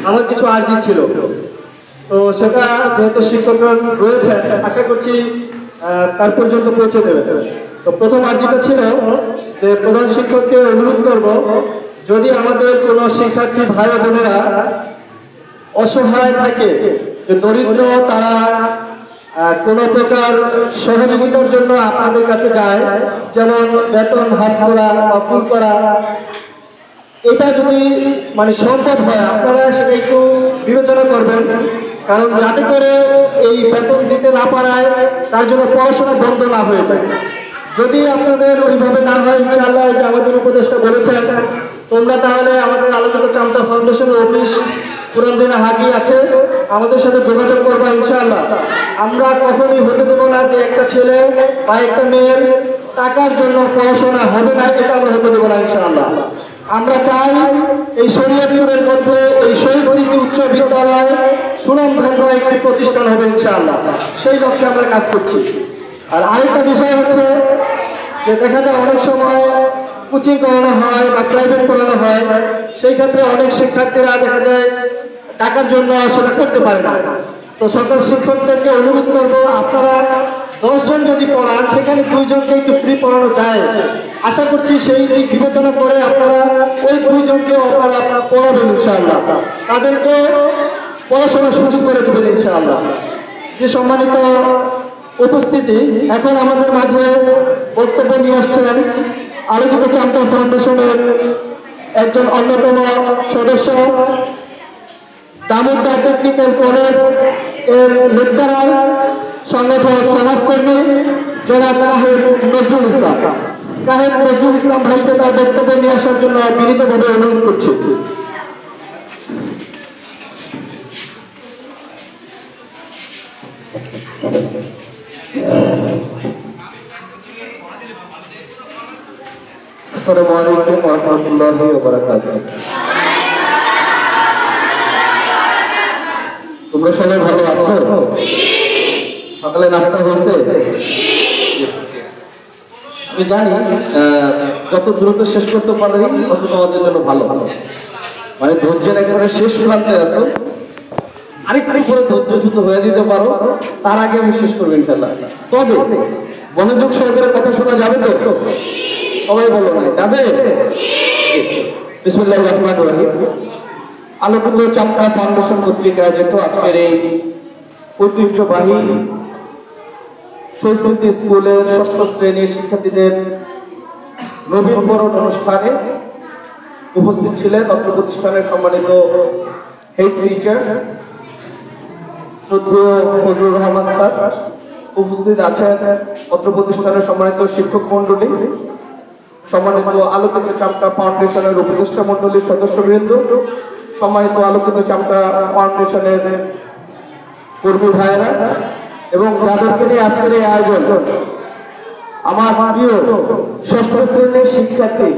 আমার কিছু আর্জি ছিল, তো সেটা যেহেতু শিক্ষকরা রয়েছেন আশা করছি তার পর্যন্ত পৌঁছে দেবে। তো প্রথম আর্জিটা ছিল যে প্রধান শিক্ষককে অনুরোধ করব, যদি আমাদের কোনো শিক্ষার্থী ভাই বোনেরা অসহায় থাকে, যে দরিদ্র, তারা কোনো প্রকার সহযোগিতার জন্য আপনাদের কাছে যায়, যেমন বেতন হাত করা বা ফুল করা, এটা যদি মানে সম্ভব হয় আপনারা সেটা একটু বিবেচনা করবেন, কারণ যাতে করে এই বেতন দিতে না পারায় তার জন্য পড়াশোনা বন্ধ না হয়ে যায়। যদি আপনাদের ওইভাবে না হয়, ইনশাআল্লাহ যে আমাদের উপদেষ্টা বলেছেন, তোমরা তাহলে আমাদের আলোচিত চামটা ফাউন্ডেশনের অফিস পুরানদিনা হাটি আছে, আমাদের সাথে যোগাযোগ করবা ইনশাআল্লাহ। আমরা কখনোই হতে দেবো না যে একটা ছেলে বা একটা মেয়ের টাকার জন্য পড়াশোনা হবে না, এটা আমরা হতে দেবো না ইনশাআল্লাহ। আমরা চাই এই শরীয়তপুরের মধ্যে এই শহীদ স্মৃতি উচ্চ বিদ্যালয় সুনামধন্য একটি প্রতিষ্ঠান হবে ইনশাআল্লাহ, সেই লক্ষ্যে আমরা কাজ করছি। আর আরেকটা বিষয় হচ্ছে যে দেখা যায় অনেক সময় কোচিং করানো হয় বা প্রাইভেট করানো হয়, সেই ক্ষেত্রে অনেক শিক্ষার্থীরা দেখা যায় টাকার জন্য সেটা করতে পারে না। তো সকল শিক্ষকদেরকে অনুরোধ করবো, আপনারা 10 জন যদি পড়ান সেখানে 2 জনকে একটু ফ্রি পড়ানো যায়, আশা করছি সেই দিক বিবেচনা করে আপনারা ওই 2 জনকে আপনারা পড়াবেন ইনশাআল্লাহ, তাদেরকে পড়াশোনার সুযোগ করে দেবেন ইনশাআল্লাহ। যে সম্মানিত উপস্থিতি, এখন আমাদের মাঝে বক্তব্য নিয়ে আসছেন আলোচিত চামটা ফাউন্ডেশনের একজন অন্যতম সদস্য, দামোদর টেকনিক্যাল কলেজ এর লেকচারার, সংগঠক, সমাজকর্মী জনাব কাহেদ নজরুল ইসলাম। কাহেদ নজরুল ইসলাম ভাইকে তার বক্তব্য নিয়ে আসার জন্য বিনীতভাবে অনুরোধ করছি। আসসালামু আলাইকুম ওয়া রাহমাতুল্লাহি ওয়া বারাকাতুহু। তোমরা সবাই ভালো আছো? সকালে নাস্তা হয়েছে? আমি জানি যত দ্রুত শেষ করতে পারবে তত তোমাদের জন্য ভালো। মানে ধৈর্যের একবারে শেষ প্রান্তে আছো, আরেকটু করে ধৈর্যচ্যুত হয়ে দিতে পারো, তার আগে আমি শেষ করবো ইনশাআল্লাহ। তবে মনোযোগ সহকারে কথা শোনা যাবে তো? সবাই বলো না যাবে? বিসমিল্লাহির রহমানির রহিম। আলোকিত চামটা ফাউন্ডেশন কর্তৃক আয়োজিত আজকের এই ঐতিহ্যবাহী শহীদ স্মৃতি স্কুলের 6ষ্ঠ শ্রেণীর শিক্ষার্থীদের নবীনবরণ অনুষ্ঠানে উপস্থিত ছিলেন অত্র প্রতিষ্ঠানের সম্মানিত হেড টিচার শ্রদ্ধেয় ফজলুর রহমান স্যার, উপস্থিত আছেন অত্র প্রতিষ্ঠানের সম্মানিত শিক্ষক মন্ডলী, সম্মানিত আলোকিত চামটা ফাউন্ডেশনের উপদেষ্টা মন্ডলীর সদস্যবৃন্দ, সম্মানিত আলোকিত চামটা ফাউন্ডেশনের কর্মী ভাইয়েরা এবং যাদেরকে নিয়ে আজকের এই আয়োজন, আমার প্রিয় 6ষ্ঠ শ্রেণীর শিক্ষার্থী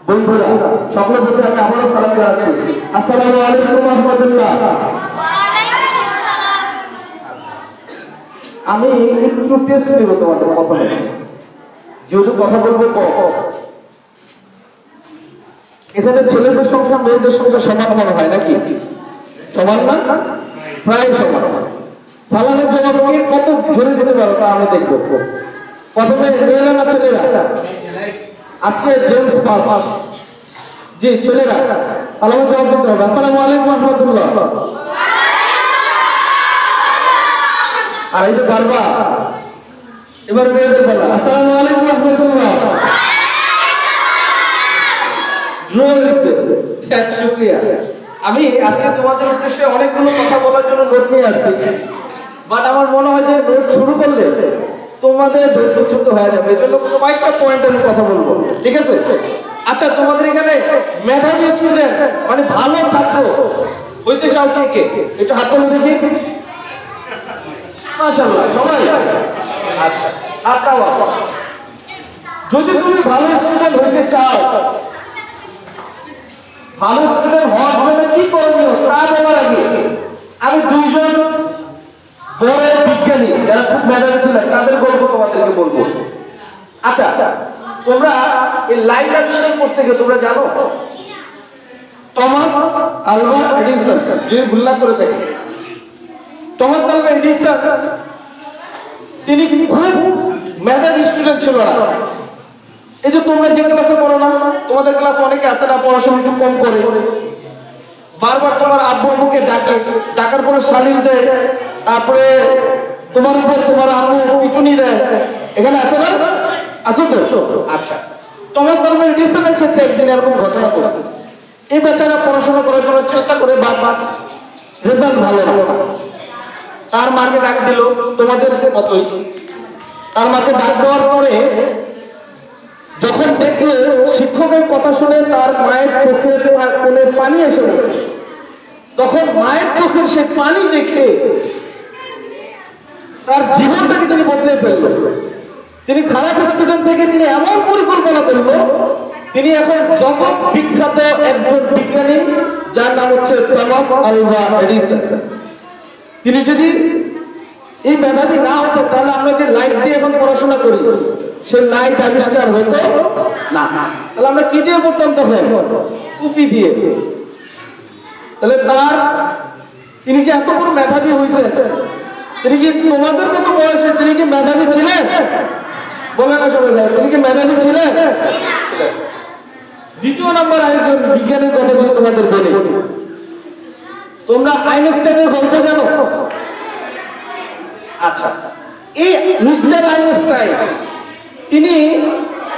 বন্ধুরা, সকলের প্রতি আমি আবারও সালাম জানাচ্ছি। আসসালামু আলাইকুম ওয়া রাহমাতুল্লাহ। আমি একটু টেস্ট নেব তোমাদের প্রথমে, যেহেতু কথা বলবো কম। এখানে ছেলেদের সংখ্যা মেয়েদের সংখ্যা সমান মনে হয় নাকি? সমান না? প্রায় সমান। সালামের জবাবকে কত জোরে দিতে পারো তা আমি দেখবো। প্রথমে মেয়েরা না ছেলেরা? আজকে জেমস পাস, জি ছেলেরা সালামের জবাব দিতে হবে। আসসালামু আলাইকুম ওয়া রাহমাতুল্লাহ। আর এই তো পারবা? এবার মেয়েদের বলা আসসালামু আলাইকুম ওয়া রাহমাতুল্লাহ। শুকরিয়া। আমি আজকে তোমাদের উদ্দেশ্যে অনেকগুলো কথা বলার জন্য নোট নিয়ে আসছি, বাট আমার মনে হয় যে নোট শুরু করলে তোমাদের ধৈর্যচ্যুত হয়ে যাবে, এই জন্য কয়েকটা পয়েন্ট আমি কথা বলবো, ঠিক আছে? আচ্ছা, তোমাদের এখানে মেধাবী স্টুডেন্ট মানে ভালো ছাত্র হইতে চাও কে কে? একটু হাত তুলে দেখি। মাশাআল্লাহ, সবাই। আচ্ছা, হাতটাও যদি তুমি ভালো স্টুডেন্ট হইতে চাও, ভালো স্টুডেন্ট হওয়ার জন্য কি করণীয় তা বলার আগে আমি 2 জন বড় বিজ্ঞানী যারা খুব মেধাবী ছিলেন তাদের গল্প তোমাদেরকে বলবো। আচ্ছা, তোমরা এই লাইট অ্যাকশন কোর্স থেকে তোমরা জানো টমাস আলভা এডিসন, যদি ভুল না করে থাকি। টমাস আলভা এডিসন তিনি খুব মেধাবী স্টুডেন্ট ছিল না। এই যে তোমরা যে ক্লাসে পড়ো না, তোমাদের ক্লাসে অনেকে আসে না, পড়াশোনা একটু কম করে, বারবার তোমার আব্বু আম্মুকে ডাকে, ডাকার পরে শালিশ দেয়, তারপরে তোমার উপর তোমার আম্মু পিটুনি দেয়, এখানে আসে না? আসো তো? আচ্ছা, টমাস আলভা এডিসনের ক্ষেত্রে একদিন এরকম ঘটনা ঘটছে। এই বেচারা পড়াশোনা করার জন্য চেষ্টা করে, বারবার রেজাল্ট ভালো না। তার মাকে ডাক দিল, তোমাদের মতোই। তার মাকে ডাক দেওয়ার পরে যখন দেখলো শিক্ষকের কথা শুনে তার মায়ের চোখের কোণে পানি এসে পড়ে, তখন মায়ের চোখের সে পানি দেখে তার জীবনটাকে তিনি বদলে ফেললো। তিনি খারাপ স্টুডেন্ট থেকে তিনি এমন পরিকল্পনা করলো, তিনি এখন জগৎ বিখ্যাত একজন বিজ্ঞানী, যার নাম হচ্ছে টমাস আলভা এডিসন। তিনি যদি এই মেধাবী না হতো, তাহলে আমরা যে লাইট দিয়ে এখন পড়াশোনা করি, সে লাইট আবিষ্কার হতো না। তাহলে আমরা কি দিয়ে পড়তাম তখন? টুপি দিয়ে। তাহলে তিনি কি এত বড় মেধাবী হয়েছে? তিনি কি তোমাদের মতো বয়সে তিনি কি মেধাবী ছিলেন? বলে না সবাই, তিনি কি মেধাবী ছিলেন? দ্বিতীয় নাম্বার আরেকজন বিজ্ঞানের কথা যদি তোমাদের বলি, তোমরা আইনস্টাইনের গল্প জানো? আচ্ছা, এই মিস্টার আইনস্টাইন তিনি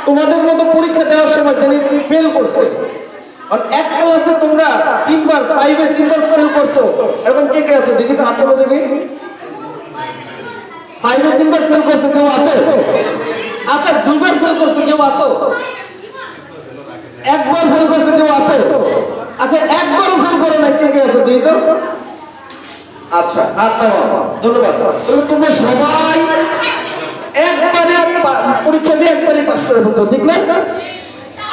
তোমাদের মতো পরীক্ষা দেওয়ার সময় তিনি ফেল করছে। আর এক ক্লাসে তোমরা 3 বার 5-এ 3 বার ফেল করছো, এরকম কে কে আছে দেখি তো, হাত তোলো দেখি। 5-এ 3 বার ফেল করছে কেউ আছে? আচ্ছা, 2 বার ফেল করছে কেউ আছে? 1 বার ফেল করছে কেউ আছে? আচ্ছা, 1 বারও ফেল করে না কে কে আছে দেখি তো। আচ্ছা, হাত নামাও, ধন্যবাদ। তাহলে তোমরা সবাই একবারে পরীক্ষা দিয়ে একবারে পাস করে ফেলছো, ঠিক না?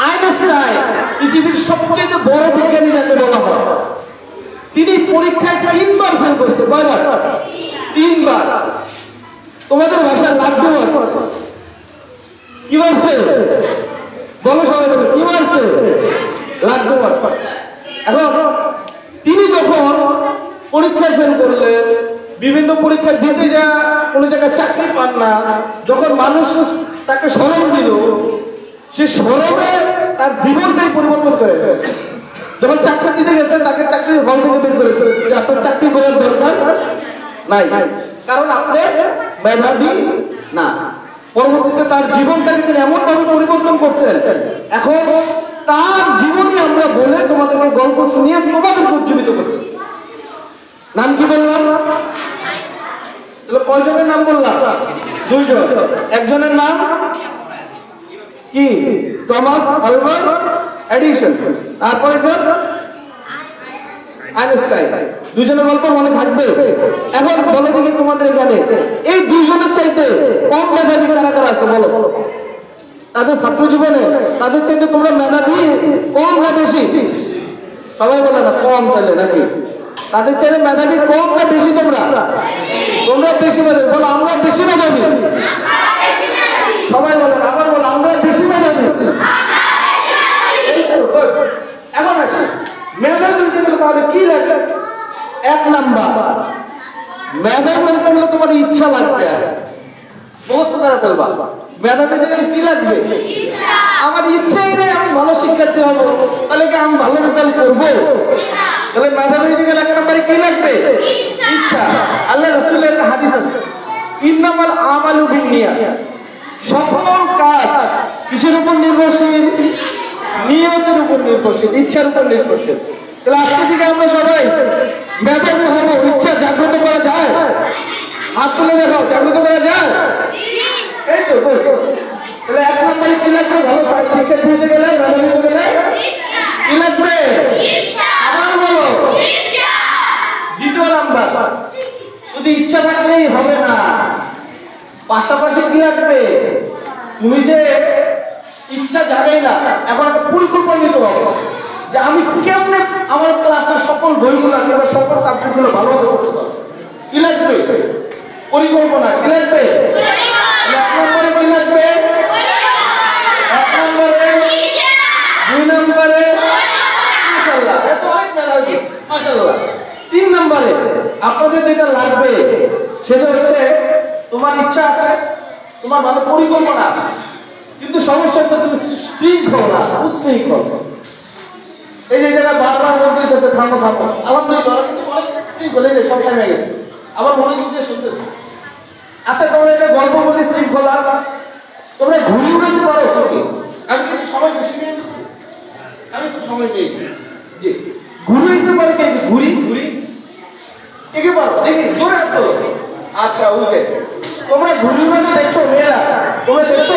আইনস্টাইন পৃথিবীর সবচেয়ে বড় বিজ্ঞানী যাকে বলা হয়, তিনি পরীক্ষায় 3 বার ফেল করছে। কয়বার? 3 বার। তোমাদের ভাষায় লাগবে কি বলছে? বলো সবাই, বলো কি বলছে? লাগবে। এখন তিনি যখন পরীক্ষায় ফেল করলেন, বিভিন্ন পরীক্ষা দিতে যা কোনো জায়গায় চাকরি পান না, যখন মানুষ তাকে স্মরণ দিল, সে স্মরণে তার জীবনটাই পরিবর্তন করে। যখন চাকরি দিতে গেছেন, তাকে চাকরির হল থেকে বের করেছে যে আপনার চাকরি করার দরকার নাই, কারণ আপনি মেধাবী না। পরবর্তীতে তার জীবনটাকে তিনি এমন ভাবে পরিবর্তন করছেন, এখন তার জীবনই আমরা বলে তোমাদেরকে গল্প শুনিয়ে তোমাদেরকে উজ্জীবিত করতেছি। নাম কি বললাম? কয়জনের নাম বললাম? 2 জন। একজনের নাম কি? Thomas Alva Edison. তারপরে আইনস্টাইন। 2 জনের গল্প মনে থাকবে। এখন বলো দেখি তোমাদের এখানে এই 2 জনের চাইতে কম মেধাবী কারা কারা আছে বলো? তাদের ছাত্র জীবনে তাদের চাইতে তোমরা মেধাবী কম না বেশি? সবাই বলে না কম, তাহলে নাকি? তাদের চাইতে মেধাবী কম না বেশি? তোমরা বেশি মেধাবী। বলো আমরা বেশি মেধাবী। সবাই বলেন, আবার বলো আমরা বেশি মেধাবী। এখন আসি মেধাবী বলতে গেলে তাহলে কি লাগে? 1 নাম্বার, মেধাবী বলতে গেলে তোমার ইচ্ছা লাগবে। মুখস্থ করে ফেলবা। মেধাবী বলতে গেলে কি লাগবে? আমার ইচ্ছাই নেই আমি ভালো শিক্ষার্থী হবো, তাহলে কি আমি ভালো রেজাল্ট করবো? তাহলে মেধাবী দিকে 1 নম্বরে কি লাগবে? ইচ্ছা। আল্লাহ রাসূলের একটা হাদিস আছে, ইন্নামাল আমালু বিন্নিয়াত। সকল কাজ কিসের উপর নির্ভরশীল? নিয়তের উপর নির্ভরশীল, ইচ্ছার উপর নির্ভরশীল। তাহলে আজকে থেকে আমরা সবাই মেধাবী হবো, ইচ্ছা জাগ্রত করা যায়? হাত তুলে দেখো, জাগ্রত করা যায়? এই তো। তাহলে 1 নম্বরে কি লাগবে? ভালো শিক্ষার্থী হতে গেলে, মেধাবী হতে গেলে কি লাগবে? আবার বলো। 2 নাম্বার, শুধু ইচ্ছা থাকলেই হবে না, পাশাপাশি কি লাগবে? তুমি যে ইচ্ছা জাগাই না, এখন একটা পরিকল্পনা নিতে হবে যে আমি কেমনে আমার ক্লাসের সকল বইগুলো কিংবা সকল সাবজেক্টগুলো ভালোভাবে করতে পারবো। কি লাগবে? পরিকল্পনা। কি লাগবে? 1 নম্বরে কি লাগবে? 1 নম্বরে, 2 নম্বরে, ইনশাআল্লাহ এত আপনাদের যেটা লাগবে সেটা হচ্ছে তোমার ইচ্ছা আছে, তোমার ভালো পরিকল্পনা আছে, কিন্তু সমস্যা হচ্ছে তুমি শৃঙ্খল না, উশৃঙ্খল। এই যে জায়গায় বারবার বলতে দিতেছে থামো থামো, আলহামদুলিল্লাহ কিন্তু অনেক শৃঙ্খল, এই যে সব টাইম হয়ে গেছে, আবার মনোযোগ দিয়ে শুনতেছে। আচ্ছা তোমরা একটা গল্প বলি শৃঙ্খলা, তোমরা ঘুরি উড়াইতে পারো? আমি কিন্তু সময় বেশি নিয়ে নিচ্ছি, আমি একটু সময় নেই। জি, ঘুরি উড়াইতে পারে কে? ঘুরি ঘুরি কে পারো? দেখি জোরে হাত তোলো। আচ্ছা ওকে, তোমরা ঘুরি উড়ানো দেখছো মেয়েরা? তোমরা দেখছো?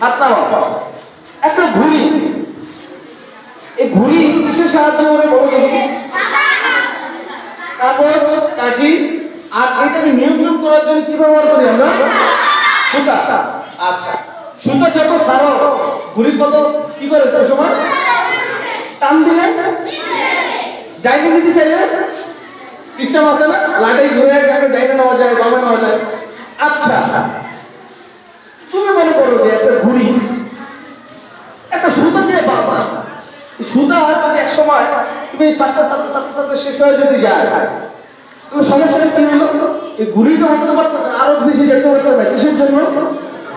হাত নামাও। একটা ঘুড়ি, এই ঘুড়ি কিসের সাহায্য করে বলো দেখি? কাগজ, কাঠি, আর এটাকে নিয়ন্ত্রণ করার জন্য কি ব্যবহার করি আমরা? সুতা। আচ্ছা, সুতা যত সারো ঘুড়ি কত কি করে সময় টান দিলে জায়গা নিতে চাইলে সিস্টেম আছে না, লাটাই ঘুরে একটা জায়গা নেওয়া যায়, বামে নেওয়া যায়। আচ্ছা তুমি মনে করো যে একটা ঘুড়ি একটা সুতা দিয়ে বাঁধা, সুতা যদি এক সময় তুমি সাথে সাথে সাথে সাথে শেষ হয়ে যদি যায়, তুমি সমস্যাটা কি হলো? এই ঘুড়িটা উঠতে পারতেছে, আরো বেশি যেতে পারছে না। কিসের জন্য?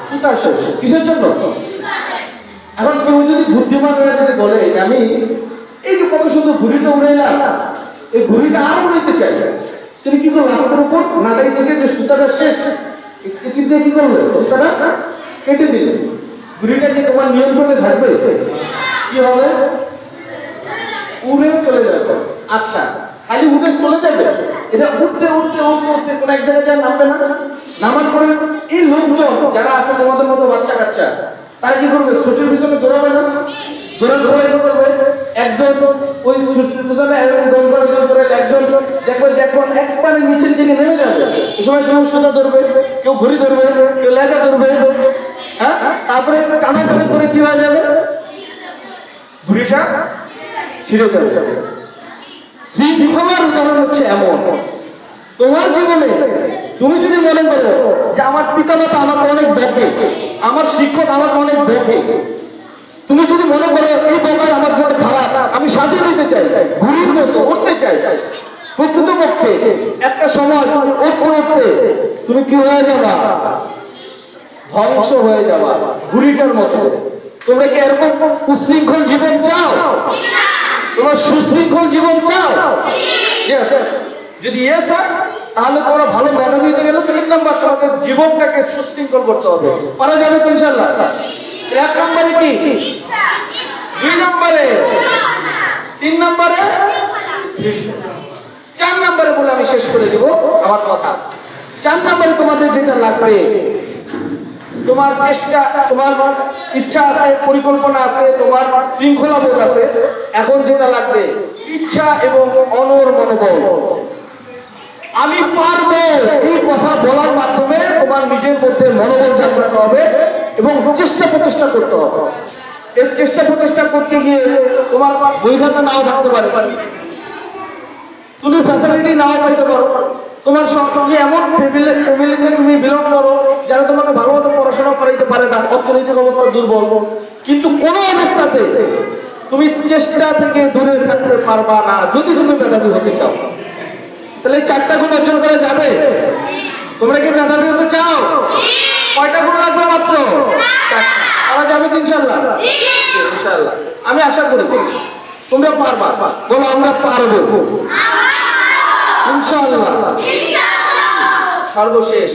সুতা শেষ। কিসের জন্য? এখন কেউ যদি বুদ্ধিমান হয়ে যদি বলে আমি এই যে কত সুন্দর ঘুড়িটা উড়াইলাম, এই ঘুড়িটা আরো উড়াইতে চাই, তুমি কি করলো? রাস্তার উপর নাটাই থেকে যে সুতাটা শেষ, কেচি দিয়ে কি করলো? সুতাটা কেটে দিলে। ঘুড়িটা কি তোমার নিয়ন্ত্রণে থাকবে? কি হবে? উড়ে চলে যাবে। আচ্ছা, খালি উড়ে চলে যাবে? এটা উঠতে উঠতে উঠতে উঠতে কোন এক জায়গায় যায় নামবে না? নামার পরে এই লোকজন যারা আছে তোমাদের মতো বাচ্চা কাচ্চা, তারা কি করবে? ছোটের পিছনে দৌড়াবে না? দৌড়াই করবে। একজন ওই ছোটের পিছনে একজন দেখবে দেখো একবারে নিচের দিকে নেমে যাবে। এই সময় কেউ সুতা ধরবে, কেউ ঘড়ি ধরবে, কেউ লেজা ধরবে। হ্যাঁ, তারপরে টানাটানি করে কি হয়ে যাবে? ঘুড়িটা ছিঁড়ে যাবে। শৃঙ্খলার উদাহরণ হচ্ছে এমন, তোমার জীবনে তুমি যদি মনে করো যে আমার পিতামাতা আমাকে অনেক দেখে, আমার শিক্ষক আমাকে অনেক দেখে, তুমি যদি মনে করো এই ব্যাপার আমার জন্য খারাপ, আমি শান্তি দিতে চাই, ঘুরির মতো উঠতে চাই, প্রকৃতপক্ষে একটা সময় উঠতে তুমি কি হয়ে যাবা? ধ্বংস হয়ে যাবা ঘুড়িটার মতো। তোমরা কি এরকম উশৃঙ্খল জীবন চাও? তোমার সুশৃঙ্খল জীবন চাও? যদি ইয়েস হয় তাহলে তোমরা ভালো মেধা দিতে গেলে 3 নম্বর তোমাদের জীবনটাকে সুশৃঙ্খল করতে হবে। পারা যাবে তো ইনশাআল্লাহ? 1 নম্বরে কি? 2 নম্বরে, 3 নম্বরে, 4 নম্বরে বলে আমি শেষ করে দিব আমার কথা। 4 নম্বরে তোমাদের যেটা লাগবে, তোমার চেষ্টা, তোমার ইচ্ছা আছে, পরিকল্পনা আছে, তোমার শৃঙ্খলা বোধ আছে। এখন যেটা লাগবে ইচ্ছা এবং অনর মনোবল। আমি পারবো এই কথা বলার মাধ্যমে তোমার নিজের মধ্যে মনোবল জাগ্রত হবে এবং চেষ্টা প্রচেষ্টা করতে হবে। এই চেষ্টা প্রচেষ্টা করতে গিয়ে তোমার বৈধতা নাও থাকতে পারে, তুমি ফ্যাসিলিটি নাও পাইতে পারো, তোমার সঙ্গে এমন ফ্যামিলিতে তুমি বিলং করো যারা তোমাকে ভালো মতো পড়াশোনা করাইতে পারে না, অর্থনৈতিক অবস্থা দুর্বল, কিন্তু কোনো অবস্থাতে তুমি চেষ্টা থেকে দূরে থাকতে পারবা না যদি তুমি মেধাবী হতে চাও। তাহলে 4টা গুণ অর্জন করা যাবে? তোমরা কি মেধাবী হতে চাও? কয়টা গুণ লাগবে? মাত্র 4টা। পারা যাবে ইনশাআল্লাহ? ইনশাআল্লাহ আমি আশা করি তোমরা পারবা। বলো আমরা পারবো ইনশাআল্লাহ। সর্বশেষ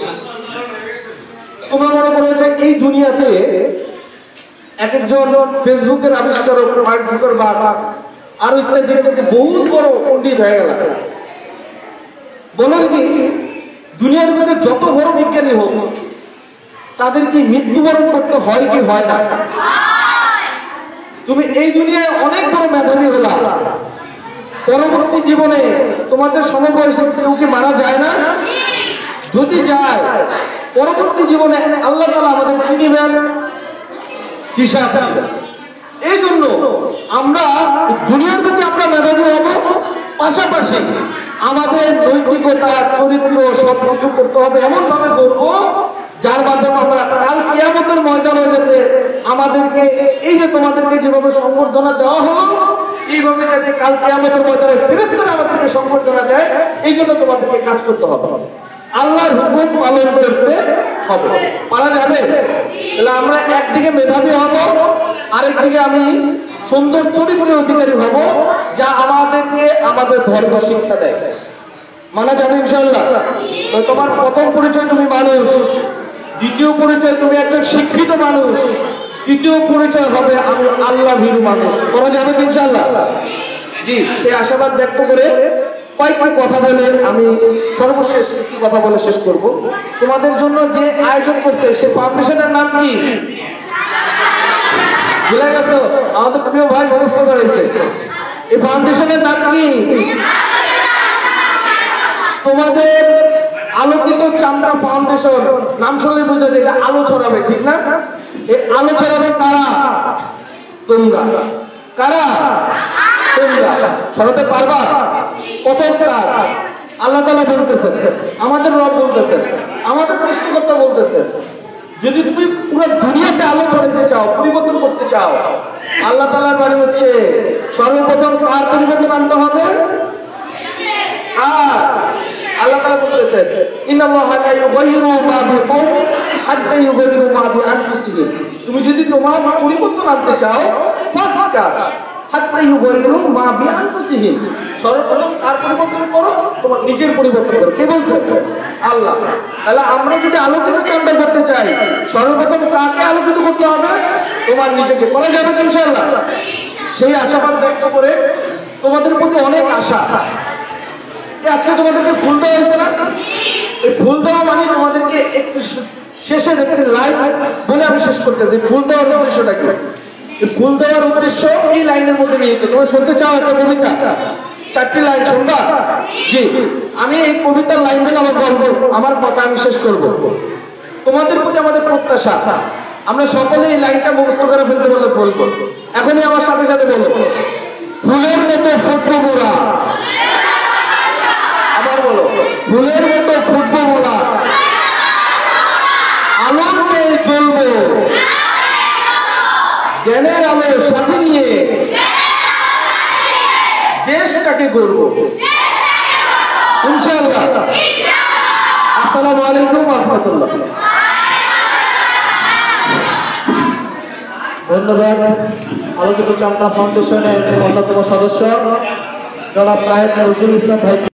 তোমরা মনে করো যে এই দুনিয়াতে এক একজন ফেসবুকের আবিষ্কারক, মার্ক জুকারবার্গ আর ইত্যাদি ইত্যাদি বহুত বড় পণ্ডিত হয়ে গেল। বলো কি দুনিয়ার মধ্যে যত বড় বিজ্ঞানী হোক তাদের কি মৃত্যুবরণ করতে হয় কি হয় না? তুমি এই দুনিয়ায় অনেক বড় মেধাবী হলা, পরবর্তী জীবনে তোমাদের সমবয়সী কেউ কি মারা যায় না? যদি যায়, পরবর্তী জীবনে আল্লাহ তাআলা আমাদের কি দিবেন? হিসাব। এই জন্য আমরা দুনিয়ার মধ্যে আমরা মেধাবী হব, পাশাপাশি আমাদের নৈতিকতা, চরিত্র সবকিছু করতে হবে এমন ভাবে করবো যার মাধ্যমে আমরা কাল কিয়ামতের ময়দানে যেতে আমাদেরকে এই যে তোমাদেরকে যেভাবে সংবর্ধনা দেওয়া হলো এইভাবে যাতে কাল কিয়ামতের ময়দানে ফেরেশতারা আমাদেরকে সম্বর্ধনা দেয়, এই জন্য তোমাদেরকে কাজ করতে হবে, আল্লাহর হুকুম পালন করতে হবে। পারা যাবে? তাহলে আমরা একদিকে মেধাবী হব, আরেকদিকে আমি সুন্দর চরিত্রের অধিকারী হব, যা আমাদেরকে আমাদের ধর্ম শিক্ষা দেয়। মানা যাবে ইনশাআল্লাহ? তো তোমার প্রথম পরিচয় তুমি মানুষ, দ্বিতীয় পরিচয় তুমি একজন শিক্ষিত মানুষ, তৃতীয় পরিচয় হবে আমি আল্লাহ ভীরু মানুষ। করা যাবে ইনশাআল্লাহ? জি, সেই আশাবাদ ব্যক্ত করে কয়েকটি কথা বলে আমি সর্বশেষ একটি কথা বলে শেষ করব। তোমাদের জন্য যে আয়োজন করছে সে ফাউন্ডেশনের নাম কি? ভুলে গেছো? আমাদের প্রিয় ভাই ব্যবস্থা করেছে। এই ফাউন্ডেশনের নাম কি? তোমাদের আলোকিত চামড়া ফাউন্ডেশন নাম শুনলে বুঝে যে এটা আলো ছড়াবে, ঠিক না? এই আলো ছড়াবে কারা? তোমরা। কারা? তোমরা। ছড়াতে পারবা? প্রথম কাজ আল্লাহ তাআলা বলতেছেন, আমাদের রব বলতেছেন, আমাদের সৃষ্টিকর্তা বলতেছেন, যদি তুমি পুরো দুনিয়াতে আলো ছড়াতে চাও, পরিবর্তন করতে চাও, আল্লাহ তাআলার বাণী হচ্ছে সর্বপ্রথম কার পরিবর্তন আনতে হবে? আর আল্লাহ তাআলা বলতেছেন ইন্নাল্লাহা লা ইউগাইয়িরু মা বিকওমিন হাত্তা ইউগাইয়িরু মা বিআনফুসিহিম। তুমি যদি তোমার পরিবর্তন আনতে চাও, ফার্স্ট কাজ হাত্তা ইউগাইয়িরু মা বিআনফুসিহিম, সর্বপ্রথম কার পরিবর্তন করো? তোমার নিজের পরিবর্তন করো। কে বলছে? আল্লাহ। তাহলে আমরা যদি আলোকিত চামড়া করতে চাই, সর্বপ্রথম কাকে আলোকিত করতে হবে? তোমার নিজেকে। করা যাবে ইনশাআল্লাহ? সেই আশাবাদ ব্যক্ত করে তোমাদের প্রতি অনেক আশা। আজকে তোমাদেরকে ফুল দেওয়া হয়েছে না? এই ফুল দেওয়া মানে তোমাদেরকে একটু শেষের একটি লাইন বলে আমি শেষ করতেছি। ফুল দেওয়ার উদ্দেশ্যটা কি? এই ফুল দেওয়ার উদ্দেশ্য এই লাইনের মধ্যে নিয়ে যেতে। তোমরা শুনতে চাও একটা কবিতা? 4টি লাইন শুনবা? জি, আমি এই কবিতার লাইন বলে আমার গল্প, আমার কথা আমি শেষ করব। তোমাদের প্রতি আমাদের প্রত্যাশা, আমরা সকলে এই লাইনটা মুখস্থ করে ফেলতে বললে বলবো। এখনই আমার সাথে সাথে বলো, ফুলের মতো ফুটবো মোরা। আবার বলো, ফুলের মতো ফুটবো মোরা, আলোর পেয়ে জ্বলবো, জ্ঞানের আলোর সাথে নিয়ে দেশটাকে গড়বো ইনশাআল্লাহ। আসসালামু আলাইকুম ওয়া রাহমাতুল্লাহ। ধন্যবাদ আলোকিত চামড়া ফাউন্ডেশনের অন্যতম সদস্য জনাব নায়েব নজরুল ইসলাম ভাই।